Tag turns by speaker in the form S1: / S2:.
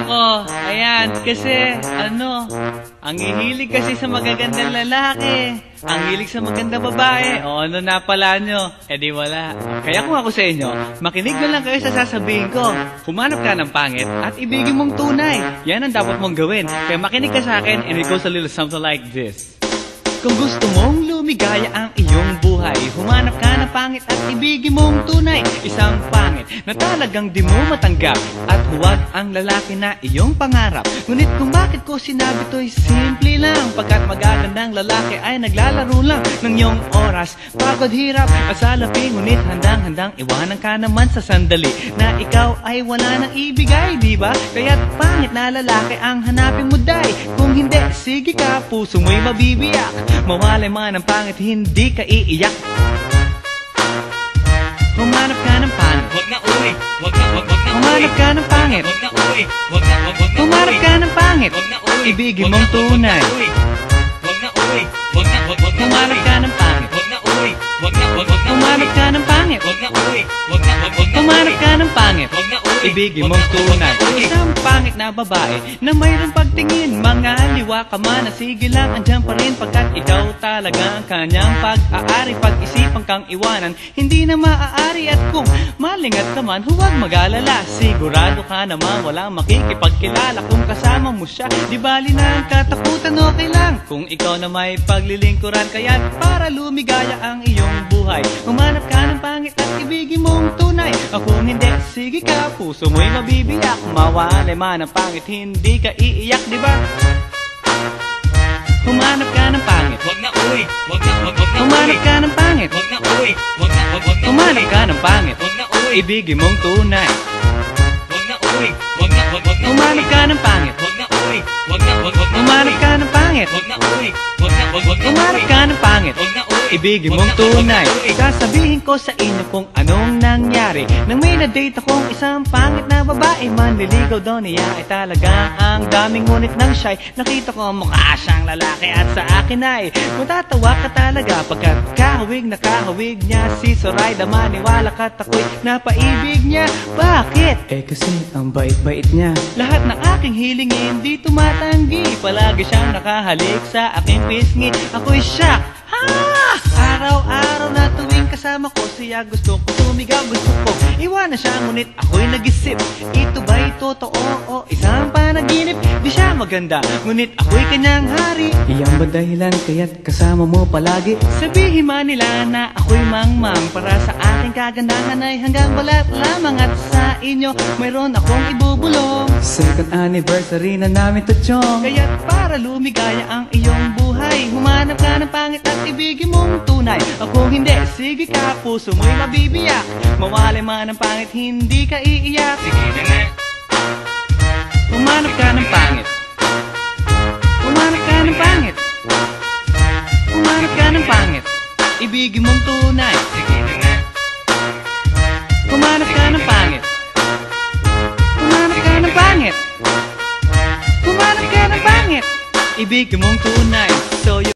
S1: ko. Ayan, kasi, ang hihilig kasi sa magagandang lalaki. Ang hilig sa magandang babae. O ano na pala nyo? Eh di wala. Kaya kung ako sa inyo, makinig na lang kayo sa sasabihin ko. Humanap ka ng pangit at ibigin mong tunay. Yan ang dapat mong gawin. Kaya makinig ka sa akin and it goes a little something like this. Kung gusto mong lumigaya ang iyong buhay, humanap ka ng pangit at ibigin mong tunay. Isang pangit na talagang di mo matanggap, at huwag ang lalaki na iyong pangarap. Ngunit kung bakit ko sinabi to'y simple lang, pagkat magagandang lalaki ay naglalaro lang ng iyong oras. Pagod, hirap at salapi, ngunit handang-handang iwanan ka naman sa sandali na ikaw ay wala nang ibigay, diba? Kaya't pangit na lalaki ang hanapin mo, day. Kung hindi, sige ka, puso mo'y mabibiyak. Mawalay man ang pangit, hindi ka iiyak. Humanap ka ng pangit.
S2: Wag na uwi. Wag na
S1: humanap ka ng pangit.
S2: Wag na uwi. Wag na
S1: humanap ka ng pangit.
S2: Wag na uwi.
S1: Ibigin mong tunay.
S2: Wag na uwi. Wag na
S1: humanap ka ng pangit.
S2: Wag na uwi. Wag na
S1: humanap ka ng pangit.
S2: Wag na uwi. Wag na
S1: humanap ka ng pangit.
S2: Wag na uwi.
S1: Ibigin mong tunay. Isang pangit na babae na mayroong pagtingin, mga liwa ka man, sige lang, andyan pa rin, pagkat ikaw talaga ang kanyang pag-aari. Pag-isipan kang iwanan, hindi na maaari. At kung malingat ka man, huwag mag-alala. Sigurado ka naman walang makikipagkilala kung kasama mo siya. Di bali na ang katakutan, okay lang kung ikaw na may paglilingkuran. Kaya't para lumigaya ang iyong buhay, humanap ka ng pangit at ibigin mong tunay. Kung hindi, sige ka, puso mo'y mabibiyak. Mawalay man ang pangit, hindi ka iiyak, di ba? Humanap ka ng pangit.
S2: Wag na uwi. Wag na
S1: humanap ka ng pangit.
S2: Wag na uwi. Wag na
S1: humanap ka ng pangit.
S2: Wag na uwi.
S1: Ibigin mong tunay.
S2: Wag na uwi. Wag na
S1: humanap ka ng pangit.
S2: Wag na uwi. Wag na
S1: humanap ka ng pangit.
S2: Wag na uwi. Wag na
S1: humanap ka ng pangit.
S2: Wag na uwi.
S1: Ibigin mong tunay. Sasabihin ko sa inyo kung anong nangyari nang may na-date akong isang pangit na babae. Manliligaw daw niya ay talaga ang daming, ngunit nang shy, nakita ko mukha siyang lalaki at sa akin ay matatawa ka talaga, pagkat kahawig na kahawig niya si Zoraida. Maniwala ka't ako'y napaibig niya. Bakit? Eh kasi ang bait-bait niya. Lahat ng aking hiling hindi tumatanggi. Palagi siyang nakahalik sa aking pisngi. Ako'y shock. Araw-araw na tuwing kasama ko siya, gusto ko sumigaw, gusto ko iwanan siya, ngunit ako'y nag-isip, ito ba'y totoo o isang panaginip? Di siya maganda, ngunit ako'y kanyang hari. Iyan ba dahilan kaya't kasama mo palagi? Sabihin man nila na ako'y mangmang, para sa aking kagandahan ay hanggang balat lamang. At sa inyo mayroon akong ibubulong. Second anniversary na namin to, chong. Kaya't para lumigaya ang iyong buhay, humanap ka ng pangit at ibigin mong tunay. Kung hindi, sige ka, puso mo'y mabibiyak. Mawalay man ang pangit, hindi ka iiyak.
S2: Sige na nga.
S1: Humanap ka ng pangit. Humanap ka ng pangit. Humanap ka ng pangit. Ibigin mong tunay.
S2: Sige na nga.
S1: Humanap ka ng pangit. Humanap ka ng pangit. Humanap ka ng pangit. Ibigin mong tunay.